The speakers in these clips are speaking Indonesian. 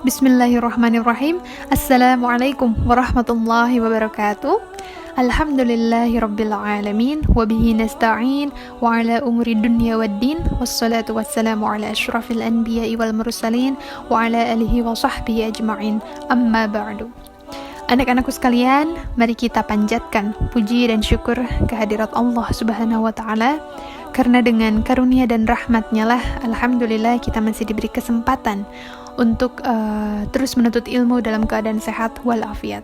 Bismillahirrahmanirrahim. Assalamualaikum warahmatullahi wabarakatuh. Alhamdulillahi rabbil alamin, wabihi nasta'in, wa ala umuri dunya waddin, wassalatu wassalamu ala ashrafil anbiya'i wal mursalin, wa ala alihi wa sahbihi ajma'in, amma ba'du. Anak-anakku sekalian, mari kita panjatkan puji dan syukur kehadirat Allah Subhanahu wa ta'ala, karena dengan karunia dan rahmatnya lah, alhamdulillah kita masih diberi kesempatan untuk terus menuntut ilmu dalam keadaan sehat walafiat.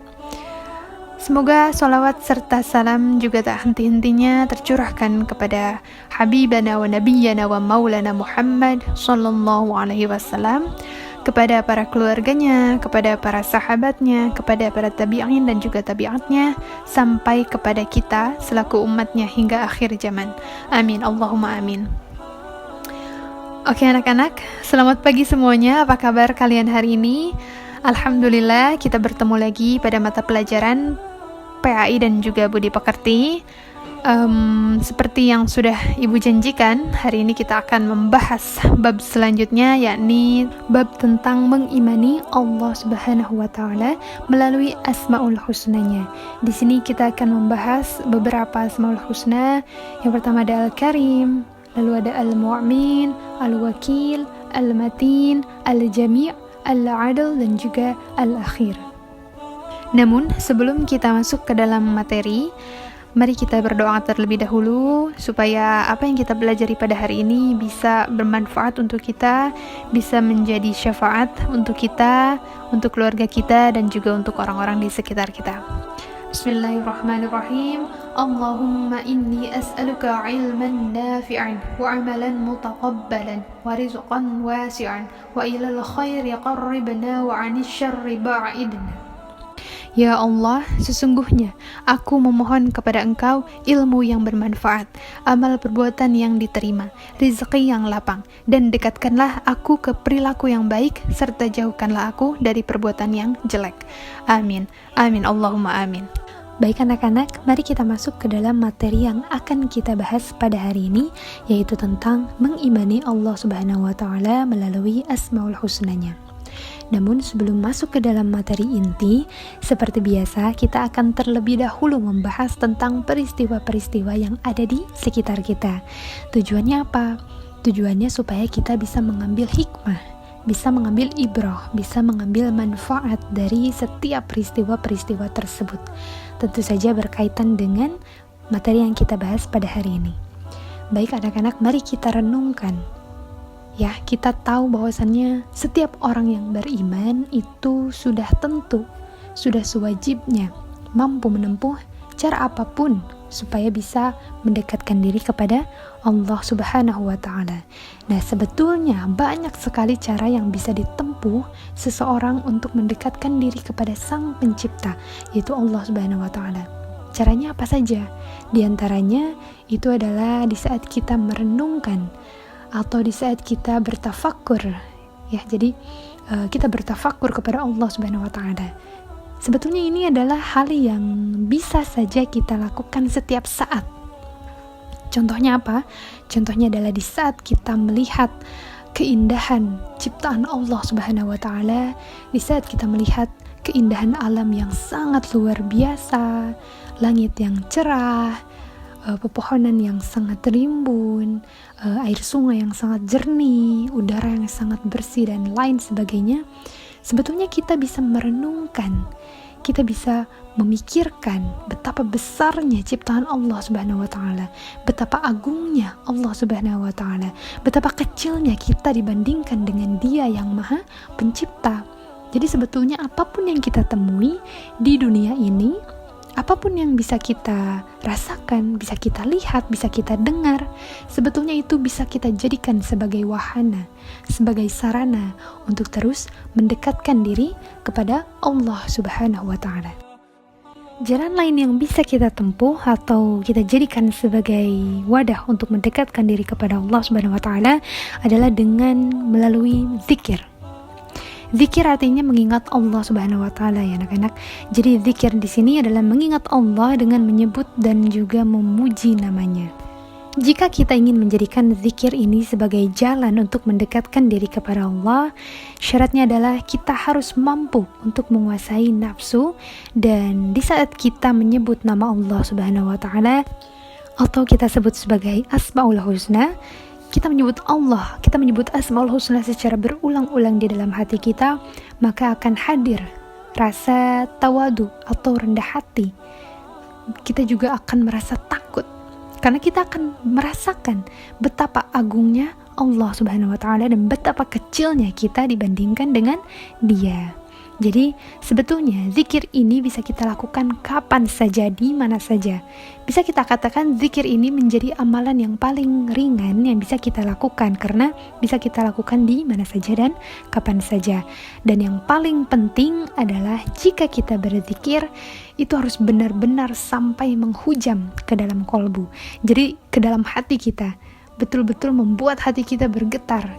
Semoga salawat serta salam juga tak henti-hentinya tercurahkan kepada Habibana wa Nabiyyana wa Maulana Muhammad sallallahu alaihi wasallam, kepada para keluarganya, kepada para sahabatnya, kepada para tabi'in dan juga tabi'atnya, sampai kepada kita selaku umatnya hingga akhir zaman. Amin, Allahumma amin. Oke anak-anak, selamat pagi semuanya. Apa kabar kalian hari ini? Alhamdulillah kita bertemu lagi pada mata pelajaran PAI dan juga Budi Pekerti. Seperti yang sudah Ibu janjikan, hari ini kita akan membahas bab selanjutnya, yakni bab tentang mengimani Allah Subhanahu wa Ta'ala melalui Asmaul Husnanya. Di sini kita akan membahas beberapa Asmaul Husna. Yang pertama ada Al-Karim, lalu ada Al-Mu'min, Al-Wakil, Al-Matin, Al-Jami', Al-Adil, dan juga Al-Akhir. Namun, sebelum kita masuk ke dalam materi, mari kita berdoa terlebih dahulu, supaya apa yang kita pelajari pada hari ini bisa bermanfaat untuk kita, bisa menjadi syafaat untuk kita, untuk keluarga kita, dan juga untuk orang-orang di sekitar kita. Bismillahirrahmanirrahim. Allahumma inni as'aluka ilman nafi'an wa amalan mutaqabbalan wa rizqan wasi'an wa ilal khairi qarribna wa 'anil syarri ba'idna. Ya Allah, sesungguhnya aku memohon kepada Engkau ilmu yang bermanfaat, amal perbuatan yang diterima, rezeki yang lapang, dan dekatkanlah aku ke perilaku yang baik, serta jauhkanlah aku dari perbuatan yang jelek. Amin. Amin. Allahumma amin. Baik anak-anak, mari kita masuk ke dalam materi yang akan kita bahas pada hari ini, yaitu tentang mengimani Allah Subhanahu wa Ta'ala melalui Asmaul Husnanya. Namun sebelum masuk ke dalam materi inti, seperti biasa kita akan terlebih dahulu membahas tentang peristiwa-peristiwa yang ada di sekitar kita. Tujuannya apa? Tujuannya supaya kita bisa mengambil hikmah, bisa mengambil ibrah, bisa mengambil manfaat dari setiap peristiwa-peristiwa tersebut. Tentu saja berkaitan dengan materi yang kita bahas pada hari ini. Baik anak-anak, mari kita renungkan. Ya, kita tahu bahwasannya setiap orang yang beriman itu sudah tentu, sudah sewajibnya mampu menempuh cara apapun supaya bisa mendekatkan diri kepada Allah Subhanahu wa Ta'ala. Nah, sebetulnya banyak sekali cara yang bisa ditempuh seseorang untuk mendekatkan diri kepada Sang Pencipta, yaitu Allah Subhanahu wa Ta'ala. Caranya apa saja? Di antaranya itu adalah di saat kita merenungkan atau di saat kita bertafakkur. Ya, jadi kita bertafakkur kepada Allah Subhanahu wa Ta'ala. Sebetulnya ini adalah hal yang bisa saja kita lakukan setiap saat. Contohnya apa? Contohnya adalah di saat kita melihat keindahan ciptaan Allah Subhanahu wa Ta'ala, di saat kita melihat keindahan alam yang sangat luar biasa, langit yang cerah, pepohonan yang sangat rimbun, air sungai yang sangat jernih, udara yang sangat bersih, dan lain sebagainya. Sebetulnya kita bisa merenungkan, kita bisa memikirkan betapa besarnya ciptaan Allah Subhanahu wa Ta'ala, betapa agungnya Allah Subhanahu wa Ta'ala, betapa kecilnya kita dibandingkan dengan Dia yang Maha Pencipta. Jadi sebetulnya apapun yang kita temui di dunia ini, apapun yang bisa kita rasakan, bisa kita lihat, bisa kita dengar, sebetulnya itu bisa kita jadikan sebagai wahana, sebagai sarana untuk terus mendekatkan diri kepada Allah Subhanahu wa Ta'ala. Jalan lain yang bisa kita tempuh atau kita jadikan sebagai wadah untuk mendekatkan diri kepada Allah Subhanahu wa Ta'ala adalah dengan melalui zikir. Zikir artinya mengingat Allah Subhanahu wa Ta'ala, ya anak-anak. Jadi zikir di sini adalah mengingat Allah dengan menyebut dan juga memuji namanya. Jika kita ingin menjadikan zikir ini sebagai jalan untuk mendekatkan diri kepada Allah, syaratnya adalah kita harus mampu untuk menguasai nafsu, dan di saat kita menyebut nama Allah Subhanahu wa Ta'ala atau kita sebut sebagai Asmaul Husna, kita menyebut Allah, kita menyebut Asmaul Husna secara berulang-ulang di dalam hati kita, maka akan hadir rasa tawadu atau rendah hati. Kita juga akan merasa takut, karena kita akan merasakan betapa agungnya Allah Subhanahu wa Ta'ala dan betapa kecilnya kita dibandingkan dengan Dia. Jadi sebetulnya zikir ini bisa kita lakukan kapan saja, di mana saja. Bisa kita katakan zikir ini menjadi amalan yang paling ringan yang bisa kita lakukan, karena bisa kita lakukan di mana saja dan kapan saja. Dan yang paling penting adalah jika kita berzikir, itu harus benar-benar sampai menghujam ke dalam kolbu. Jadi ke dalam hati kita, betul-betul membuat hati kita bergetar.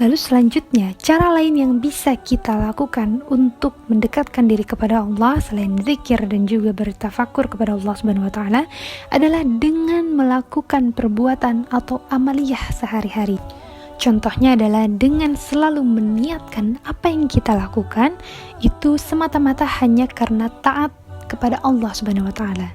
Lalu selanjutnya, cara lain yang bisa kita lakukan untuk mendekatkan diri kepada Allah selain zikir dan juga bertafakur kepada Allah Subhanahu wa Ta'ala adalah dengan melakukan perbuatan atau amaliyah sehari-hari. Contohnya adalah dengan selalu meniatkan apa yang kita lakukan itu semata-mata hanya karena taat kepada Allah Subhanahu wa Ta'ala.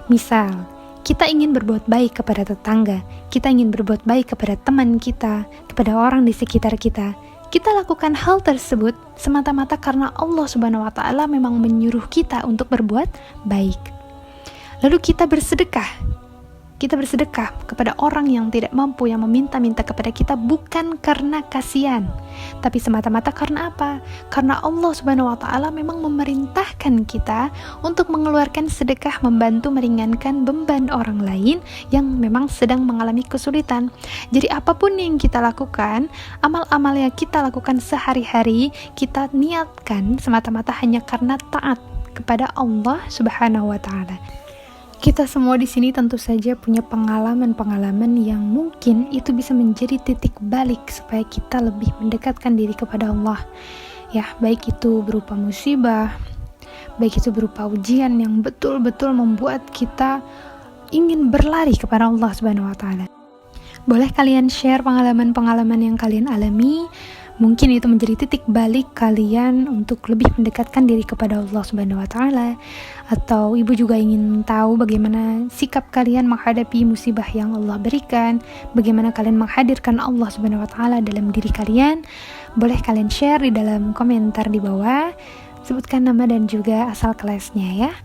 Misal, kita ingin berbuat baik kepada tetangga, kita ingin berbuat baik kepada teman kita, kepada orang di sekitar kita. Kita lakukan hal tersebut semata-mata karena Allah Subhanahu wa Ta'ala memang menyuruh kita untuk berbuat baik. Lalu kita bersedekah kepada orang yang tidak mampu, yang meminta-minta kepada kita bukan karena kasihan, tapi semata-mata karena apa? Karena Allah Subhanahu wa Ta'ala memang memerintahkan kita untuk mengeluarkan sedekah, membantu meringankan beban orang lain yang memang sedang mengalami kesulitan. Jadi apapun yang kita lakukan, amal-amal yang kita lakukan sehari-hari, kita niatkan semata-mata hanya karena taat kepada Allah Subhanahu wa Ta'ala. Kita semua di sini tentu saja punya pengalaman-pengalaman yang mungkin itu bisa menjadi titik balik supaya kita lebih mendekatkan diri kepada Allah. Ya, baik itu berupa musibah, baik itu berupa ujian yang betul-betul membuat kita ingin berlari kepada Allah Subhanahu wa Ta'ala. Boleh kalian share pengalaman-pengalaman yang kalian alami? Mungkin itu menjadi titik balik kalian untuk lebih mendekatkan diri kepada Allah Subhanahu wa Ta'ala. Atau ibu juga ingin tahu bagaimana sikap kalian menghadapi musibah yang Allah berikan, bagaimana kalian menghadirkan Allah Subhanahu wa Ta'ala dalam diri kalian. Boleh kalian share di dalam komentar di bawah, sebutkan nama dan juga asal kelasnya ya.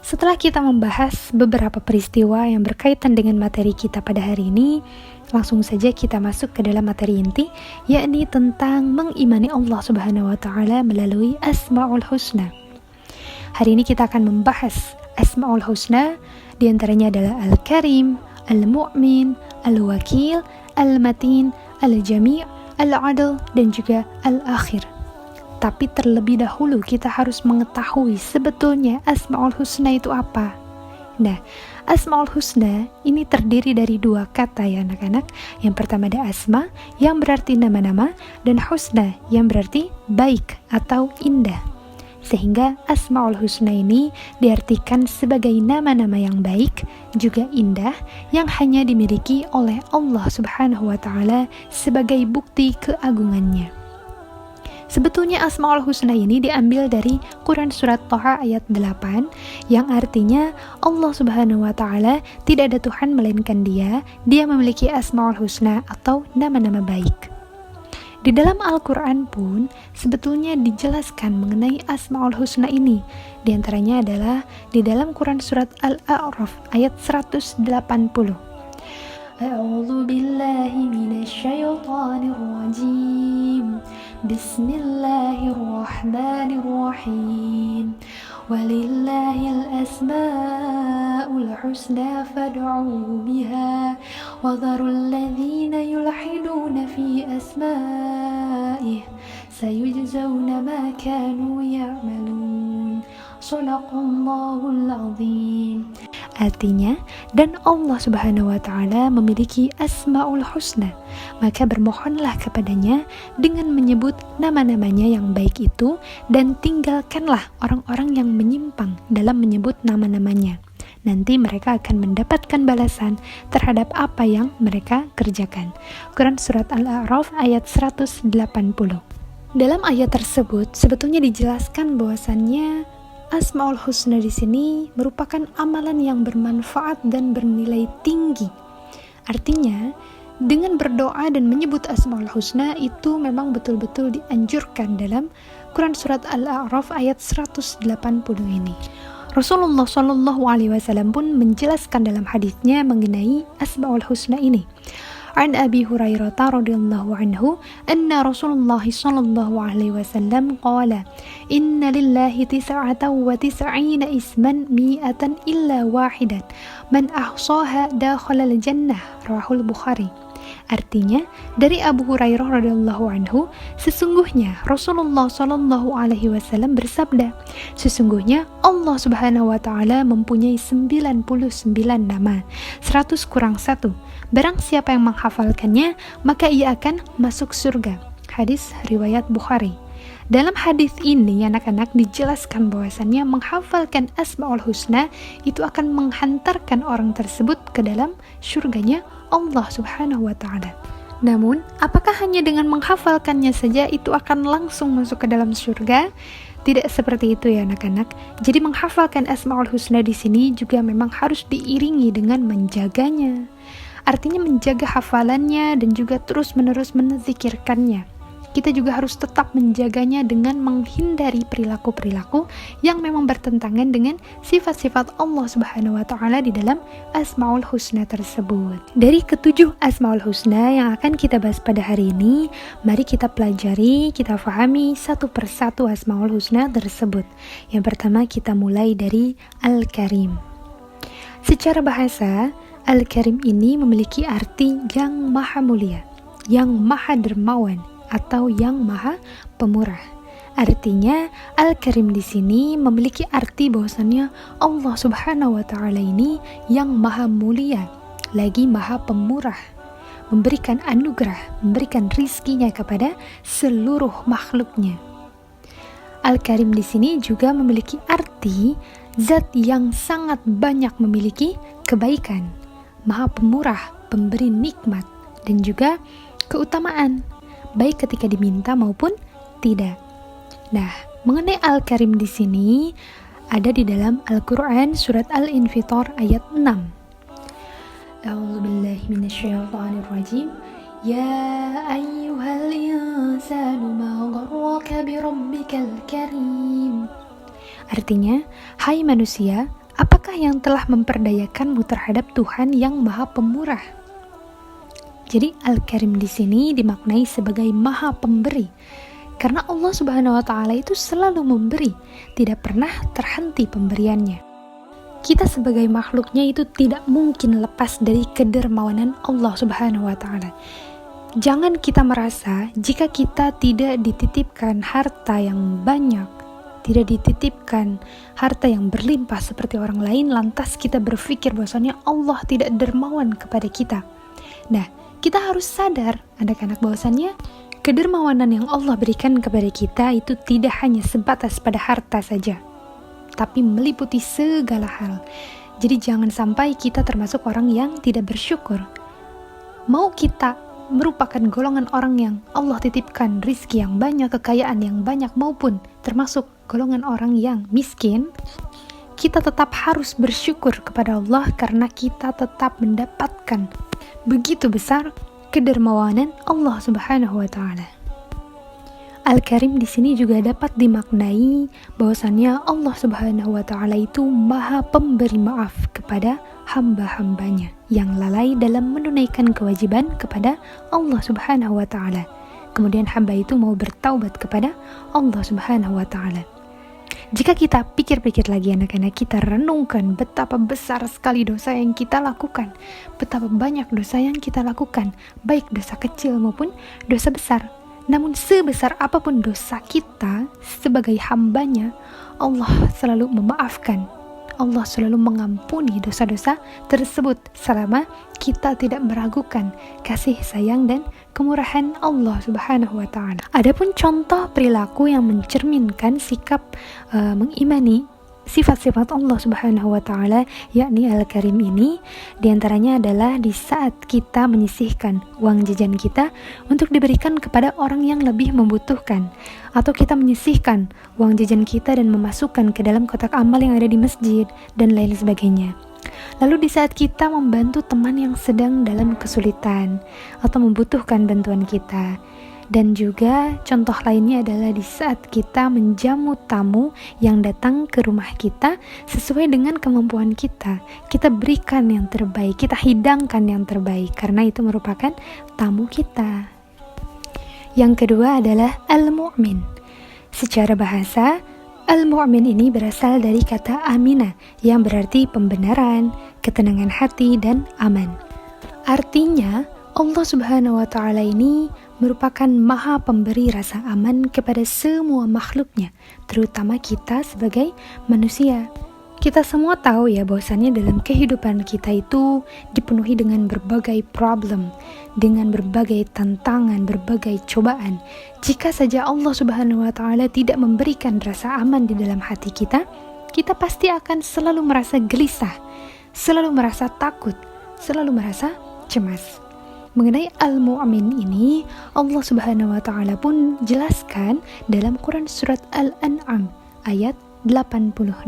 Setelah kita membahas beberapa peristiwa yang berkaitan dengan materi kita pada hari ini, langsung saja kita masuk ke dalam materi inti, yakni tentang mengimani Allah Subhanahu wa Ta'ala melalui Asmaul Husna. Hari ini kita akan membahas Asmaul Husna, di antaranya adalah Al-Karim, Al-Mu'min, Al-Wakil, Al-Matin, Al-Jami', Al-Adl, dan juga Al-Akhir. Tapi terlebih dahulu kita harus mengetahui sebetulnya Asmaul Husna itu apa. Nah, Asmaul Husna ini terdiri dari dua kata ya anak-anak. Yang pertama ada asma yang berarti nama-nama, dan husna yang berarti baik atau indah. Sehingga Asmaul Husna ini diartikan sebagai nama-nama yang baik, juga indah, yang hanya dimiliki oleh Allah Subhanahu wa Ta'ala sebagai bukti keagungannya. Sebetulnya Asmaul Husna ini diambil dari Quran Surat Thaha ayat 8 yang artinya Allah Subhanahu wa Ta'ala tidak ada Tuhan melainkan Dia memiliki Asmaul Husna atau nama-nama baik. Di dalam Al-Quran pun sebetulnya dijelaskan mengenai Asmaul Husna ini. Di antaranya adalah di dalam Quran Surat Al-A'raf ayat 180. A'udzu billahi minasyaitonir rajim. Bismillahirrahmanirrahim. Walillahil asmaul husna fad'uhu biha wa dharul ladzina yulhiduna fi asma'ih sayujzauna ma kanu ya'malun. Shadaqallahul azim. Artinya, dan Allah Subhanahu wa Ta'ala memiliki Asmaul Husna, maka bermohonlah kepadanya dengan menyebut nama-namanya yang baik itu, dan tinggalkanlah orang-orang yang menyimpang dalam menyebut nama-namanya. nanti mereka akan mendapatkan balasan terhadap apa yang mereka kerjakan. Quran Surat Al-A'raf ayat 180. Dalam ayat tersebut sebetulnya dijelaskan bahwasannya Asmaul Husna di sini merupakan amalan yang bermanfaat dan bernilai tinggi. Artinya, dengan berdoa dan menyebut Asmaul Husna itu memang betul-betul dianjurkan dalam Quran Surat Al-A'raf ayat 180 ini. Rasulullah SAW pun menjelaskan dalam hadisnya mengenai Asmaul Husna ini. An Abi Hurairah radhiyallahu anhu anna Rasulullah sallallahu alaihi wasallam qala inna lillahi 99 isman mi'atan illa wahidan man ahsaha dakhala al-jannah rawahul Bukhari. Artinya, dari Abu Hurairah radhiyallahu anhu, sesungguhnya Rasulullah sallallahu alaihi wasallam bersabda, sesungguhnya Allah Subhanahu wa taala mempunyai 99 nama, 100 kurang 1. Barang siapa yang menghafalkannya, maka ia akan masuk surga. Hadis riwayat Bukhari. Dalam hadis ini anak-anak dijelaskan bahwasannya menghafalkan Asmaul Husna itu akan menghantarkan orang tersebut ke dalam surganya Allah Subhanahu wa taala. Namun, apakah hanya dengan menghafalkannya saja itu akan langsung masuk ke dalam surga? Tidak seperti itu ya anak-anak. Jadi menghafalkan Asmaul Husna di sini juga memang harus diiringi dengan menjaganya. Artinya menjaga hafalannya dan juga terus-menerus menzikirkannya. Kita juga harus tetap menjaganya dengan menghindari perilaku-perilaku yang memang bertentangan dengan sifat-sifat Allah Subhanahu wa taala di dalam Asmaul Husna tersebut. Dari ketujuh Asmaul Husna yang akan kita bahas pada hari ini, mari kita pelajari, kita fahami satu persatu Asmaul Husna tersebut. Yang pertama kita mulai dari Al-Karim. Secara bahasa, Al-Karim ini memiliki arti yang maha mulia, yang maha dermawan, atau yang maha pemurah. Artinya Al-Karim di sini memiliki arti bahwasannya Allah Subhanahu wa taala ini yang maha mulia, lagi maha pemurah, memberikan anugerah, memberikan rizkinya kepada seluruh makhluknya. Al-Karim di sini juga memiliki arti zat yang sangat banyak memiliki kebaikan, maha pemurah, pemberi nikmat dan juga keutamaan, baik ketika diminta maupun tidak. Nah, mengenai Al-Karim di sini ada di dalam Al-Quran surat Al-Infitar ayat 6. A'udzubillahi minasyaitonirrajim. Ya ayyuhal insanu ma gharraka birabbikal karim. Artinya, hai manusia, apakah yang telah memperdayakanmu terhadap Tuhan yang maha pemurah? Jadi Al-Karim di sini dimaknai sebagai maha pemberi. Karena Allah Subhanahu wa taala itu selalu memberi, tidak pernah terhenti pemberiannya. Kita sebagai makhluknya itu tidak mungkin lepas dari kedermawanan Allah Subhanahu wa taala. Jangan kita merasa jika kita tidak dititipkan harta yang banyak, tidak dititipkan harta yang berlimpah seperti orang lain, lantas kita berpikir bahwasanya Allah tidak dermawan kepada kita. Nah, kita harus sadar anak-anak bahwasannya kedermawanan yang Allah berikan kepada kita itu tidak hanya sebatas pada harta saja, tapi meliputi segala hal. Jadi jangan sampai kita termasuk orang yang tidak bersyukur. Mau kita merupakan golongan orang yang Allah titipkan rizki yang banyak, kekayaan yang banyak, maupun termasuk golongan orang yang miskin, kita tetap harus bersyukur kepada Allah karena kita tetap mendapatkan begitu besar kedermawanan Allah Subhanahu wa taala. Al-Karim di sini juga dapat dimaknai bahwasannya Allah Subhanahu wa taala itu maha pemberi maaf kepada hamba-hambanya yang lalai dalam menunaikan kewajiban kepada Allah Subhanahu wa taala. Kemudian hamba itu mau bertaubat kepada Allah Subhanahu wa taala. Jika kita pikir-pikir lagi anak-anak, kita renungkan betapa besar sekali dosa yang kita lakukan, betapa banyak dosa yang kita lakukan, baik dosa kecil maupun dosa besar. Namun sebesar apapun dosa kita sebagai hambanya, Allah selalu memaafkan, Allah selalu mengampuni dosa-dosa tersebut selama kita tidak meragukan kasih sayang dan kemurahan Allah Subhanahu wa taala. Adapun contoh perilaku yang mencerminkan sikap mengimani sifat-sifat Allah Subhanahu wa taala yakni Al-Karim ini, diantaranya adalah di saat kita menyisihkan uang jajan kita untuk diberikan kepada orang yang lebih membutuhkan, atau kita menyisihkan uang jajan kita dan memasukkan ke dalam kotak amal yang ada di masjid dan lain sebagainya. Lalu di saat kita membantu teman yang sedang dalam kesulitan atau membutuhkan bantuan kita. Dan juga contoh lainnya adalah di saat kita menjamu tamu yang datang ke rumah kita sesuai dengan kemampuan kita. Kita berikan yang terbaik, kita hidangkan yang terbaik karena itu merupakan tamu kita. Yang kedua adalah al-mu'min. Secara bahasa, al-mu'min ini berasal dari kata amina yang berarti pembenaran, ketenangan hati, dan aman. Artinya, Allah Subhanahu wa taala ini merupakan maha pemberi rasa aman kepada semua makhluknya, terutama kita sebagai manusia. Kita semua tahu ya bahwasannya dalam kehidupan kita itu dipenuhi dengan berbagai problem, dengan berbagai tantangan, berbagai cobaan. Jika saja Allah Subhanahu wa taala tidak memberikan rasa aman di dalam hati kita, kita pasti akan selalu merasa gelisah, selalu merasa takut, selalu merasa cemas. Mengenai al-mu'min ini, Allah Subhanahu wa taala pun jelaskan dalam Quran surat Al-An'am ayat 82.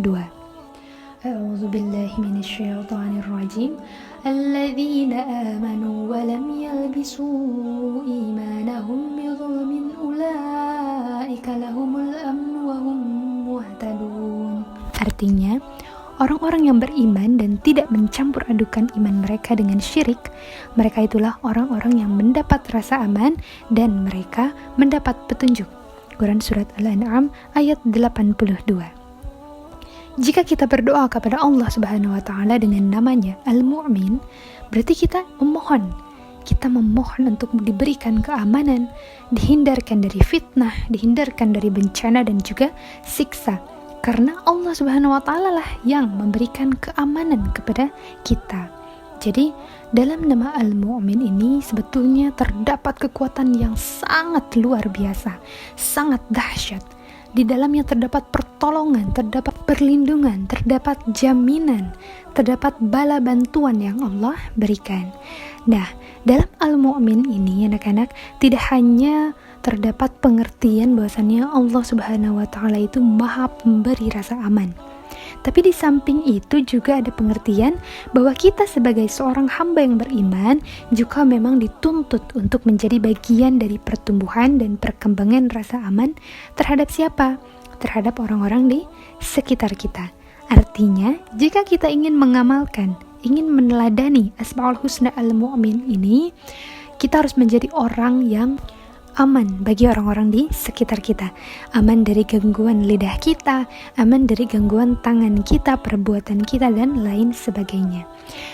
A'udzu billahi minasyaitonir rajim. Alladzina amanu wa lam yalbisu imanahum bidzulmin ulaika lahumul amnu wa hum muhtadun. Artinya, orang-orang yang beriman dan tidak mencampur adukan iman mereka dengan syirik, mereka itulah orang-orang yang mendapat rasa aman dan mereka mendapat petunjuk. Quran Surat Al-An'am ayat 82. Jika kita berdoa kepada Allah Subhanahu wa taala dengan namanya Al-Mu'min, berarti kita memohon. Kita memohon untuk diberikan keamanan, dihindarkan dari fitnah, dihindarkan dari bencana dan juga siksa. Karena Allah Subhanahu wa taala lah yang memberikan keamanan kepada kita. Jadi, dalam nama Al-Mu'min ini sebetulnya terdapat kekuatan yang sangat luar biasa, sangat dahsyat. Di dalamnya terdapat pertolongan, terdapat perlindungan, terdapat jaminan, terdapat bala bantuan yang Allah berikan. Nah, dalam Al-Mu'min ini anak-anak tidak hanya terdapat pengertian bahwasannya Allah Subhanahu wa taala itu maha pemberi rasa aman. Tapi di samping itu juga ada pengertian bahwa kita sebagai seorang hamba yang beriman juga memang dituntut untuk menjadi bagian dari pertumbuhan dan perkembangan rasa aman terhadap siapa? Terhadap orang-orang di sekitar kita. Artinya, jika kita ingin mengamalkan, ingin meneladani Asmaul Husna Al-Mu'min ini, kita harus menjadi orang yang aman bagi orang-orang di sekitar kita, aman dari gangguan lidah kita, aman dari gangguan tangan kita, perbuatan kita, dan lain sebagainya.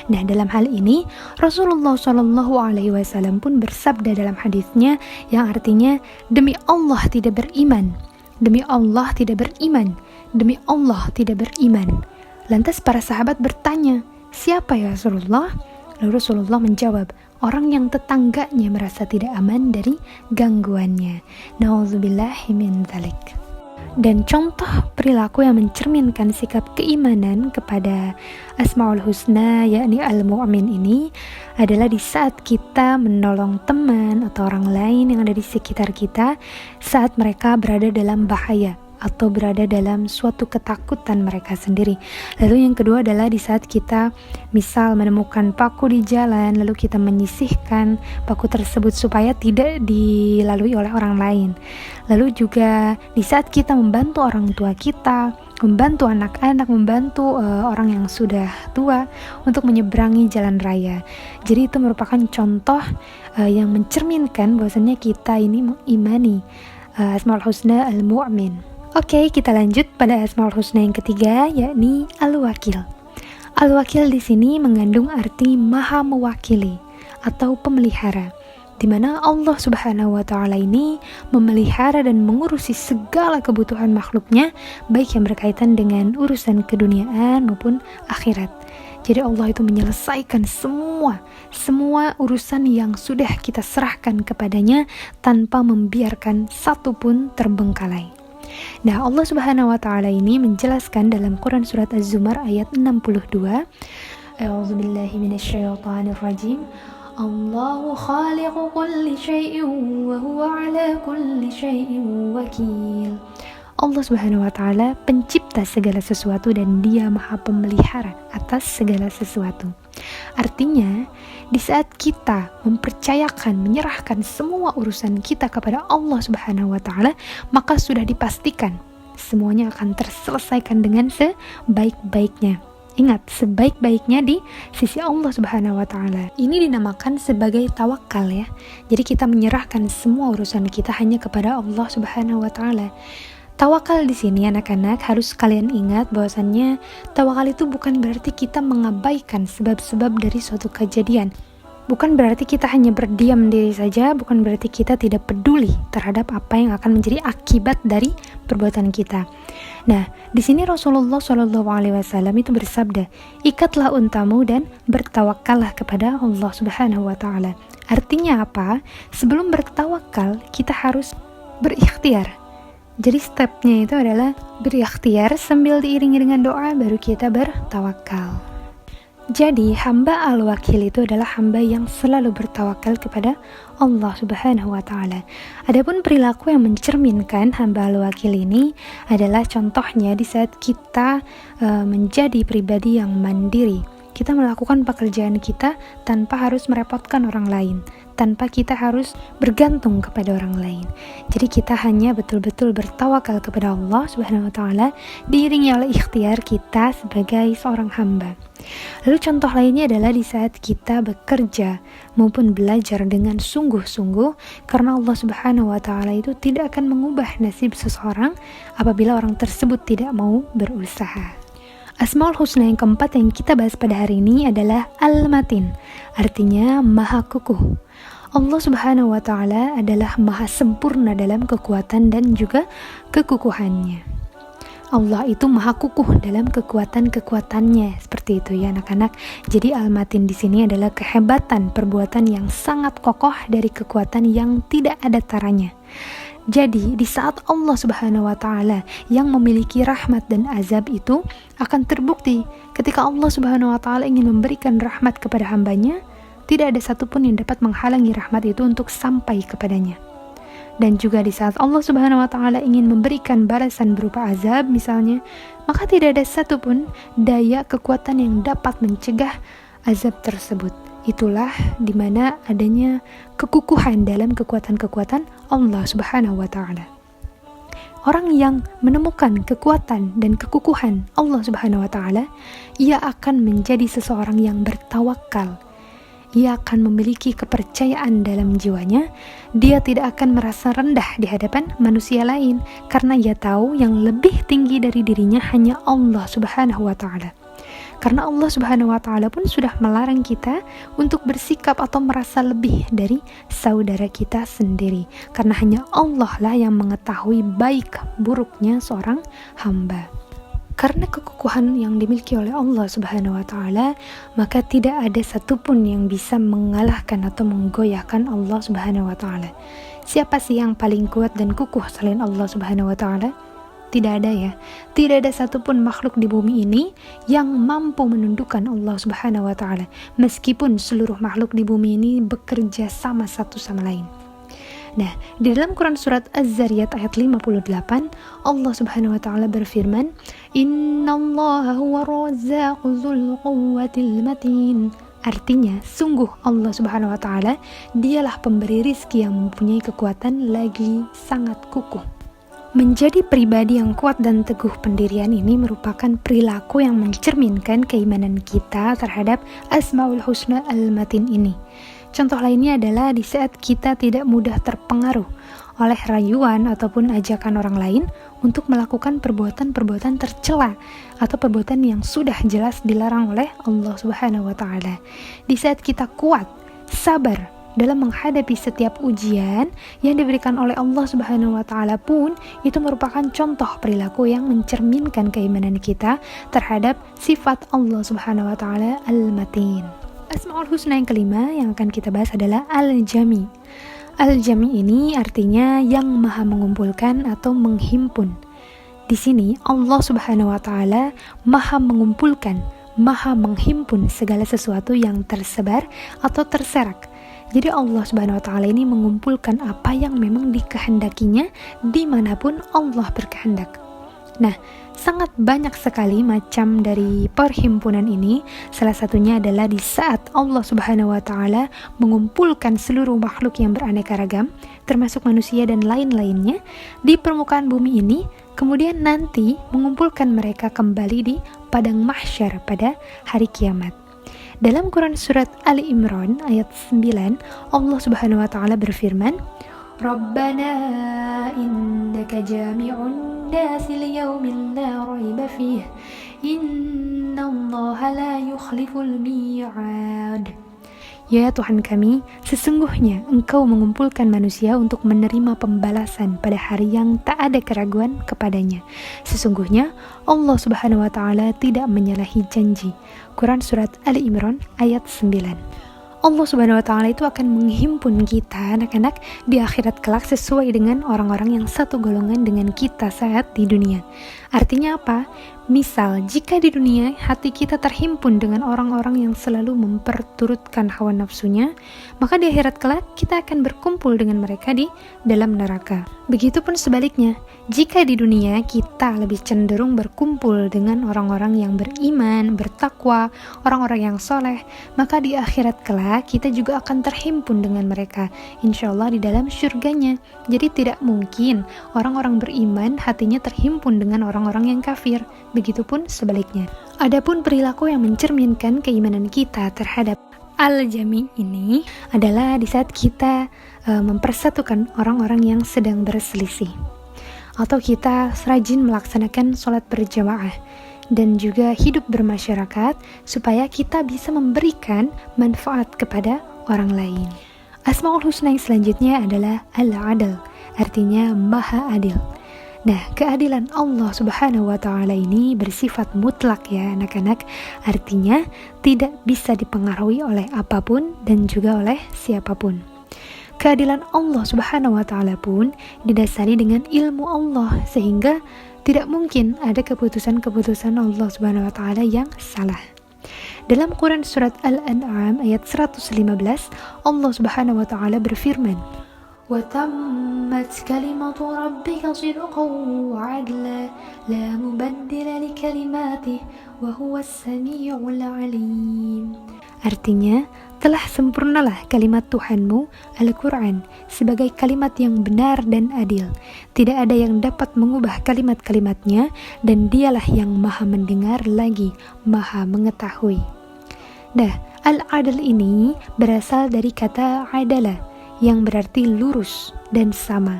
Nah, dalam hal ini Rasulullah SAW pun bersabda dalam hadisnya yang artinya, demi Allah tidak beriman, demi Allah tidak beriman, demi Allah tidak beriman. Lantas para sahabat bertanya, siapa ya Rasulullah? Lalu Rasulullah menjawab, orang yang tetangganya merasa tidak aman dari gangguannya. Nauzubillahi min dzalik. Dan contoh perilaku yang mencerminkan sikap keimanan kepada Asmaul Husna yakni Al-Mu'min ini adalah di saat kita menolong teman atau orang lain yang ada di sekitar kita saat mereka berada dalam bahaya atau berada dalam suatu ketakutan mereka sendiri. Lalu yang kedua adalah di saat kita misal menemukan paku di jalan, lalu kita menyisihkan paku tersebut supaya tidak dilalui oleh orang lain. Lalu juga di saat kita membantu orang tua kita, membantu anak-anak, membantu orang yang sudah tua untuk menyeberangi jalan raya. Jadi itu merupakan contoh yang mencerminkan bahwasannya kita ini mengimani Asmaul Husna Al-Mu'min. Oke, kita lanjut pada Asmaul Husna yang ketiga, yakni Al-Wakil. Al-Wakil di sini mengandung arti maha mewakili atau pemelihara, di mana Allah Subhanahu wa taala ini memelihara dan mengurusi segala kebutuhan makhluknya, baik yang berkaitan dengan urusan keduniaan maupun akhirat. Jadi Allah itu menyelesaikan semua urusan yang sudah kita serahkan kepadanya tanpa membiarkan satu pun terbengkalai. Nah, Allah Subhanahu wa taala ini menjelaskan dalam Quran surat Az-Zumar ayat 62. A'udzubillahi minasyaitonirrajim. Allahu khaliqu kulli syai'in wa huwa ala kulli syai'in wakil. Allah Subhanahu wa taala pencipta segala sesuatu dan Dia Maha Pemelihara atas segala sesuatu. Artinya, di saat kita mempercayakan, menyerahkan semua urusan kita kepada Allah Subhanahu wa taala, maka sudah dipastikan semuanya akan terselesaikan dengan sebaik-baiknya. Ingat, sebaik-baiknya di sisi Allah Subhanahu wa taala. Ini dinamakan sebagai tawakal ya. Jadi kita menyerahkan semua urusan kita hanya kepada Allah Subhanahu wa taala. Tawakal di sini anak-anak harus kalian ingat bahwasannya tawakal itu bukan berarti kita mengabaikan sebab-sebab dari suatu kejadian. Bukan berarti kita hanya berdiam diri saja, bukan berarti kita tidak peduli terhadap apa yang akan menjadi akibat dari perbuatan kita. Nah, di sini Rasulullah SAW itu bersabda, ikatlah untamu dan bertawakallah kepada Allah Subhanahu wa taala. Artinya apa? Sebelum bertawakal, kita harus berikhtiar. Jadi stepnya itu adalah berikhtiar sambil diiringi dengan doa, baru kita bertawakal. Jadi hamba al-wakil itu adalah hamba yang selalu bertawakal kepada Allah Subhanahu wa taala. Adapun perilaku yang mencerminkan hamba al-wakil ini adalah contohnya di saat kita menjadi pribadi yang mandiri. Kita melakukan pekerjaan kita tanpa harus merepotkan orang lain, tanpa kita harus bergantung kepada orang lain. Jadi kita hanya betul-betul bertawakal kepada Allah Subhanahu wa taala diiringi oleh ikhtiar kita sebagai seorang hamba. Lalu contoh lainnya adalah di saat kita bekerja maupun belajar dengan sungguh-sungguh, karena Allah Subhanahu wa taala itu tidak akan mengubah nasib seseorang apabila orang tersebut tidak mau berusaha. Asmaul Husna yang keempat yang kita bahas pada hari ini adalah Al-Matin, artinya maha kukuh. Allah Subhanahu wa taala adalah maha sempurna dalam kekuatan dan juga kekukuhannya. Allah itu maha kukuh dalam kekuatan-kekuatannya, seperti itu ya anak-anak. Jadi Al-Matin di sini adalah kehebatan perbuatan yang sangat kokoh dari kekuatan yang tidak ada taranya. Jadi di saat Allah Subhanahu wa taala yang memiliki rahmat dan azab itu akan terbukti ketika Allah Subhanahu wa taala ingin memberikan rahmat kepada hambanya, tidak ada satupun yang dapat menghalangi rahmat itu untuk sampai kepadanya. Dan juga di saat Allah Subhanahu wa taala ingin memberikan balasan berupa azab misalnya, maka tidak ada satupun daya kekuatan yang dapat mencegah azab tersebut. Itulah dimana adanya kekukuhan dalam kekuatan-kekuatan Allah Subhanahu wa ta'ala. Orang yang menemukan kekuatan dan kekukuhan Allah Subhanahu wa ta'ala, ia akan menjadi seseorang yang bertawakal. Ia akan memiliki kepercayaan dalam jiwanya. Dia tidak akan merasa rendah di hadapan manusia lain, karena ia tahu yang lebih tinggi dari dirinya hanya Allah Subhanahu wa ta'ala. Karena Allah Subhanahu wa taala pun sudah melarang kita untuk bersikap atau merasa lebih dari saudara kita sendiri. Karena hanya Allah lah yang mengetahui baik buruknya seorang hamba. Karena kekukuhan yang dimiliki oleh Allah Subhanahu wa taala, maka tidak ada satupun yang bisa mengalahkan atau menggoyahkan Allah Subhanahu wa taala. Siapa sih yang paling kuat dan kukuh selain Allah Subhanahu wa taala? Tidak ada ya. Tidak ada satupun makhluk di bumi ini yang mampu menundukkan Allah Subhanahu wa taala, meskipun seluruh makhluk di bumi ini bekerja sama satu sama lain. Nah, di dalam Quran surat Az-Zariyat ayat 58, Allah Subhanahu wa taala berfirman, "Innallaha huwa razzaqu dzul quwwatil matin." Artinya, sungguh Allah Subhanahu wa taala dialah pemberi rizki yang mempunyai kekuatan lagi sangat kukuh. Menjadi pribadi yang kuat dan teguh pendirian ini merupakan perilaku yang mencerminkan keimanan kita terhadap Asmaul Husna Al-Matin ini. Contoh lainnya adalah di saat kita tidak mudah terpengaruh oleh rayuan ataupun ajakan orang lain untuk melakukan perbuatan-perbuatan tercela atau perbuatan yang sudah jelas dilarang oleh Allah Subhanahu wa taala. Di saat kita kuat, sabar dalam menghadapi setiap ujian yang diberikan oleh Allah Subhanahu wa taala pun, itu merupakan contoh perilaku yang mencerminkan keimanan kita terhadap sifat Allah Subhanahu wa taala Al-Matin. Asmaul Husna yang kelima yang akan kita bahas adalah Al-Jami. Al-Jami ini artinya yang maha mengumpulkan atau menghimpun. Di sini Allah Subhanahu wa taala maha mengumpulkan, maha menghimpun segala sesuatu yang tersebar atau terserak. Jadi Allah Subhanahu wa taala ini mengumpulkan apa yang memang dikehendakinya dimanapun Allah berkehendak. Nah, sangat banyak sekali macam dari perhimpunan ini. Salah satunya adalah di saat Allah Subhanahu wa taala mengumpulkan seluruh makhluk yang beraneka ragam, termasuk manusia dan lain-lainnya di permukaan bumi ini, kemudian nanti mengumpulkan mereka kembali di padang mahsyar pada hari kiamat. Dalam Quran surat Ali Imran ayat 9, Allah Subhanahu wa taala berfirman, Rabbana innaka jami'un nasi liyaumin la raiba fih innallaha la yukhliful mi'ad. Ya Tuhan kami, sesungguhnya Engkau mengumpulkan manusia untuk menerima pembalasan pada hari yang tak ada keraguan kepadanya. Sesungguhnya Allah Subhanahu wa taala tidak menyalahi janji. Quran surat Ali Imran ayat 9. Allah Subhanahu wa taala itu akan menghimpun kita anak-anak di akhirat kelak sesuai dengan orang-orang yang satu golongan dengan kita saat di dunia. Artinya apa? Misal, jika di dunia hati kita terhimpun dengan orang-orang yang selalu memperturutkan hawa nafsunya, maka di akhirat kelak kita akan berkumpul dengan mereka di dalam neraka. Begitupun sebaliknya, jika di dunia kita lebih cenderung berkumpul dengan orang-orang yang beriman, bertakwa, orang-orang yang soleh, maka di akhirat kelak kita juga akan terhimpun dengan mereka, insya Allah di dalam syurganya. Jadi tidak mungkin orang-orang beriman hatinya terhimpun dengan orang-orang yang kafir. Begitupun sebaliknya. Adapun perilaku yang mencerminkan keimanan kita terhadap Al-Jami ini adalah di saat kita mempersatukan orang-orang yang sedang berselisih, atau kita rajin melaksanakan sholat berjamaah dan juga hidup bermasyarakat supaya kita bisa memberikan manfaat kepada orang lain. Asmaul Husna yang selanjutnya adalah Al-Adl, artinya maha adil. Nah, keadilan Allah Subhanahu wa taala ini bersifat mutlak ya anak-anak. Artinya tidak bisa dipengaruhi oleh apapun dan juga oleh siapapun. Keadilan Allah Subhanahu wa taala pun didasari dengan ilmu Allah, sehingga tidak mungkin ada keputusan-keputusan Allah Subhanahu wa taala yang salah. Dalam Quran surat Al-An'am ayat 115, Allah Subhanahu wa taala berfirman, وَتَمَّتْ كَلِمَةُ رَبِّكَ صِدْقًا وَعَدْلًا لَا مُبَدِّلَ لِكَلِمَاتِهِ وَهُوَ السَّمِيعُ الْعَلِيمُ. Artinya, telah sempurnalah kalimat Tuhanmu, Al-Quran, sebagai kalimat yang benar dan adil. Tidak ada yang dapat mengubah kalimat-kalimatnya, dan dialah yang maha mendengar lagi, maha mengetahui. Nah, Al-Adl ini berasal dari kata adala, yang berarti lurus dan sama.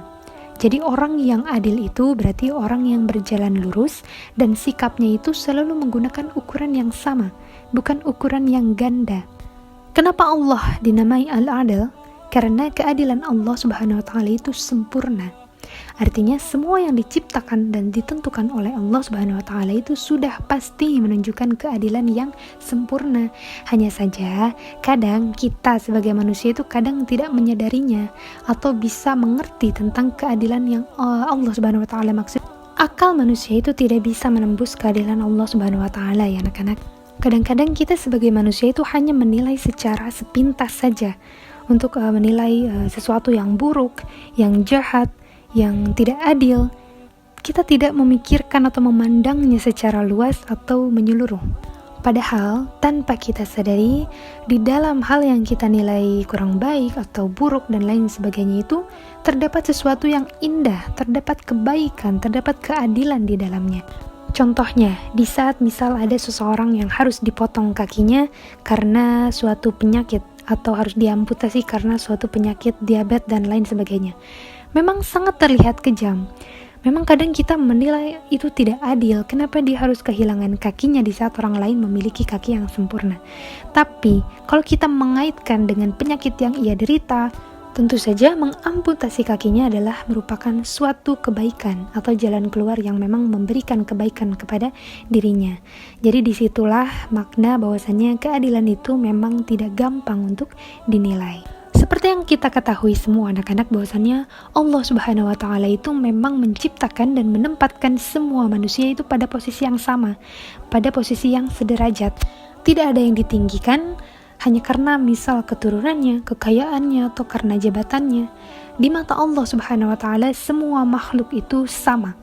Jadi orang yang adil itu berarti orang yang berjalan lurus dan sikapnya itu selalu menggunakan ukuran yang sama, bukan ukuran yang ganda. Kenapa Allah dinamai Al-Adl? Karena keadilan Allah Subhanahu wa taala itu sempurna. Artinya semua yang diciptakan dan ditentukan oleh Allah Subhanahu wa taala itu sudah pasti menunjukkan keadilan yang sempurna. Hanya saja kadang kita sebagai manusia itu kadang tidak menyadarinya atau bisa mengerti tentang keadilan yang Allah Subhanahu wa taala maksud. Akal manusia itu tidak bisa menembus keadilan Allah Subhanahu wa taala ya anak-anak. Kadang-kadang kita sebagai manusia itu hanya menilai secara sepintas saja untuk menilai sesuatu yang buruk, yang jahat, yang tidak adil. Kita tidak memikirkan atau memandangnya secara luas atau menyeluruh. Padahal tanpa kita sadari, di dalam hal yang kita nilai kurang baik atau buruk dan lain sebagainya itu terdapat sesuatu yang indah, terdapat kebaikan, terdapat keadilan di dalamnya. Contohnya, di saat misal ada seseorang yang harus dipotong kakinya karena suatu penyakit, atau harus diamputasi karena suatu penyakit diabetes dan lain sebagainya. Memang sangat terlihat kejam. Memang kadang kita menilai itu tidak adil. Kenapa dia harus kehilangan kakinya di saat orang lain memiliki kaki yang sempurna? Tapi, kalau kita mengaitkan dengan penyakit yang ia derita, tentu saja mengamputasi kakinya adalah merupakan suatu kebaikan atau jalan keluar yang memang memberikan kebaikan kepada dirinya. Jadi disitulah makna bahwasannya keadilan itu memang tidak gampang untuk dinilai. Seperti yang kita ketahui semua anak-anak, bahwasannya Allah Subhanahu wa Ta'ala itu memang menciptakan dan menempatkan semua manusia itu pada posisi yang sama, pada posisi yang sederajat. Tidak ada yang ditinggikan hanya karena misal keturunannya, kekayaannya, atau karena jabatannya. Di mata Allah Subhanahu wa Ta'ala semua makhluk itu sama,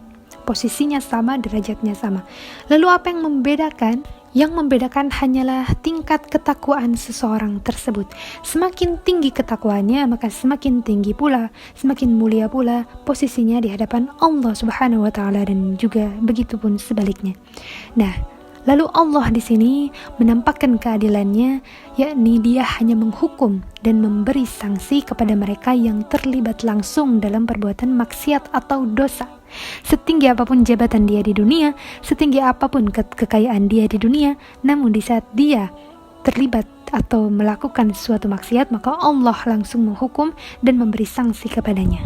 posisinya sama, derajatnya sama. Lalu apa yang membedakan? Yang membedakan hanyalah tingkat ketakwaan seseorang tersebut. Semakin tinggi ketakwaannya, maka semakin tinggi pula, semakin mulia pula posisinya di hadapan Allah Subhanahu wa Ta'ala, dan juga begitupun sebaliknya. Nah, lalu Allah di sini menampakkan keadilannya, yakni Dia hanya menghukum dan memberi sanksi kepada mereka yang terlibat langsung dalam perbuatan maksiat atau dosa. Setinggi apapun jabatan dia di dunia, setinggi apapun kekayaan dia di dunia, namun di saat dia terlibat atau melakukan suatu maksiat, maka Allah langsung menghukum dan memberi sanksi kepadanya.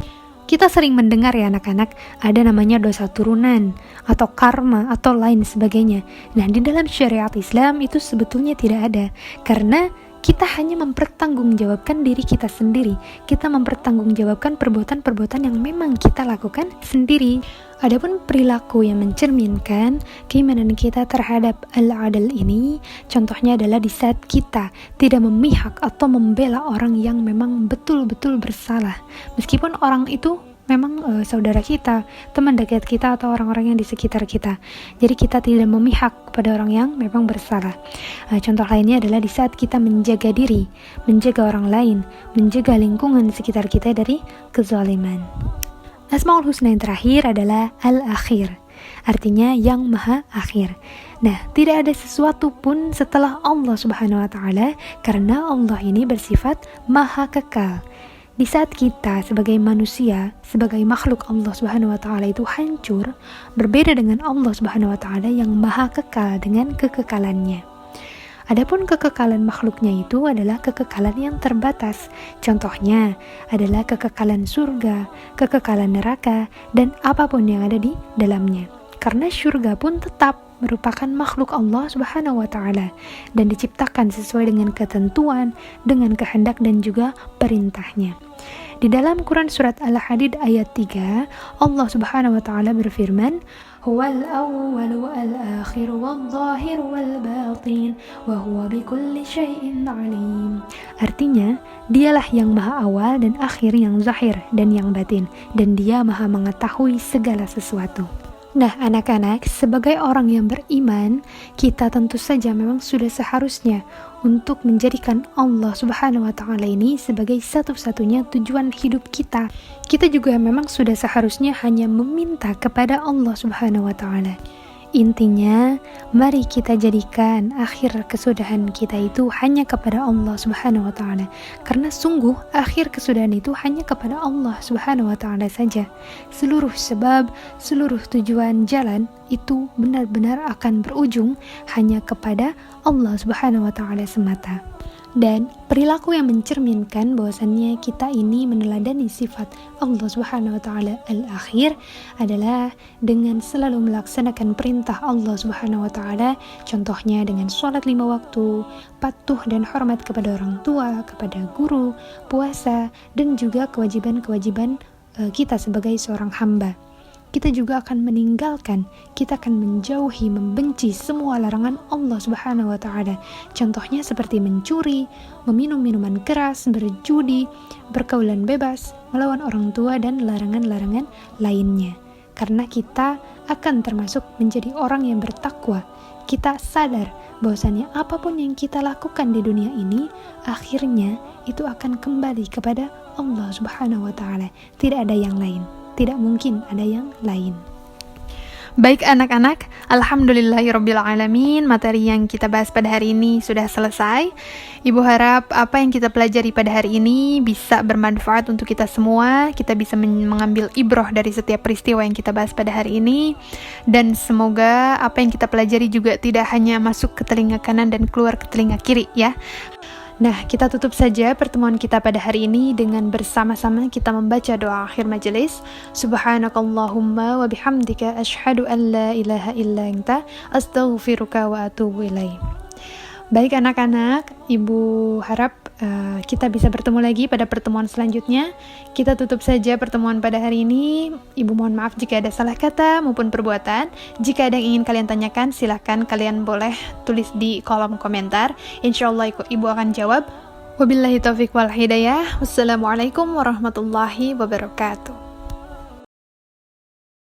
Kita sering mendengar ya anak-anak, ada namanya dosa turunan atau karma atau lain sebagainya. Nah, di dalam syariat Islam itu sebetulnya tidak ada, karena kita hanya mempertanggungjawabkan diri kita sendiri. Kita mempertanggungjawabkan perbuatan-perbuatan yang memang kita lakukan sendiri. Adapun perilaku yang mencerminkan keimanan kita terhadap al-adl ini, contohnya adalah di saat kita tidak memihak atau membela orang yang memang betul-betul bersalah, meskipun orang itu memang saudara kita, teman dekat kita, atau orang-orang yang di sekitar kita. Jadi kita tidak memihak kepada orang yang memang bersalah. Contoh lainnya adalah di saat kita menjaga diri, menjaga orang lain, menjaga lingkungan sekitar kita dari kezaliman. Asmaul Husna yang terakhir adalah Al-Akhir, artinya yang maha akhir. Nah, tidak ada sesuatu pun setelah Allah Subhanahu wa Ta'ala, karena Allah ini bersifat maha kekal. Di saat kita sebagai manusia, sebagai makhluk Allah Subhanahu wa Ta'ala itu hancur, berbeda dengan Allah Subhanahu wa Ta'ala yang maha kekal dengan kekekalannya. Adapun kekekalan makhluknya itu adalah kekekalan yang terbatas. Contohnya adalah kekekalan surga, kekekalan neraka, dan apapun yang ada di dalamnya. Karena surga pun tetap merupakan makhluk Allah Subhanahu wa Ta'ala dan diciptakan sesuai dengan ketentuan, dengan kehendak dan juga perintahnya. Di dalam Quran surat Al-Hadid ayat 3, Allah Subhanahu wa Ta'ala berfirman, Huwal awwal wal akhir wal zahir wal batin wa huwa bikulli syai'in alim. Artinya, Dialah yang maha awal dan akhir, yang zahir dan yang batin, dan Dia maha mengetahui segala sesuatu. Nah, anak-anak, sebagai orang yang beriman, kita tentu saja memang sudah seharusnya untuk menjadikan Allah Subhanahu wa Ta'ala ini sebagai satu-satunya tujuan hidup kita. Kita juga memang sudah seharusnya hanya meminta kepada Allah Subhanahu wa Ta'ala. Intinya, mari kita jadikan akhir kesudahan kita itu hanya kepada Allah Subhanahu wa Ta'ala. Karena sungguh akhir kesudahan itu hanya kepada Allah Subhanahu wa Ta'ala saja. Seluruh sebab, seluruh tujuan jalan itu benar-benar akan berujung hanya kepada Allah Subhanahu wa Ta'ala semata. Dan perilaku yang mencerminkan bahwasannya kita ini meneladani sifat Allah Subhanahu wa Ta'ala al-akhir adalah dengan selalu melaksanakan perintah Allah Subhanahu wa Ta'ala, contohnya dengan sholat 5 waktu, patuh dan hormat kepada orang tua, kepada guru, puasa, dan juga kewajiban-kewajiban kita sebagai seorang hamba. Kita juga akan meninggalkan, kita akan menjauhi, membenci semua larangan Allah Subhanahu wa Ta'ala. Contohnya seperti mencuri, meminum minuman keras, berjudi, berkaulan bebas, melawan orang tua, dan larangan-larangan lainnya. Karena kita akan termasuk menjadi orang yang bertakwa. Kita sadar bahwasannya apapun yang kita lakukan di dunia ini, akhirnya itu akan kembali kepada Allah Subhanahu wa Ta'ala. Tidak ada yang lain. Tidak mungkin ada yang lain. Baik anak-anak, alhamdulillahirrabbilalamin, materi yang kita bahas pada hari ini sudah selesai. Ibu harap apa yang kita pelajari pada hari ini bisa bermanfaat untuk kita semua. Kita bisa mengambil ibroh dari setiap peristiwa yang kita bahas pada hari ini. Dan semoga apa yang kita pelajari juga tidak hanya masuk ke telinga kanan dan keluar ke telinga kiri ya. Nah, kita tutup saja pertemuan kita pada hari ini dengan bersama-sama kita membaca doa akhir majelis. Subhanakallahumma wa bihamdika asyhadu an la ilaha illa anta astaghfiruka wa atubu ilaik. Baik anak-anak, Ibu harap kita bisa bertemu lagi pada pertemuan selanjutnya. Kita tutup saja pertemuan pada hari ini. Ibu mohon maaf jika ada salah kata maupun perbuatan. Jika ada yang ingin kalian tanyakan, silahkan kalian boleh tulis di kolom komentar. Insyaallah ibu akan jawab. Wabillahi taufiq wal hidayah. Wassalamualaikum warahmatullahi wabarakatuh.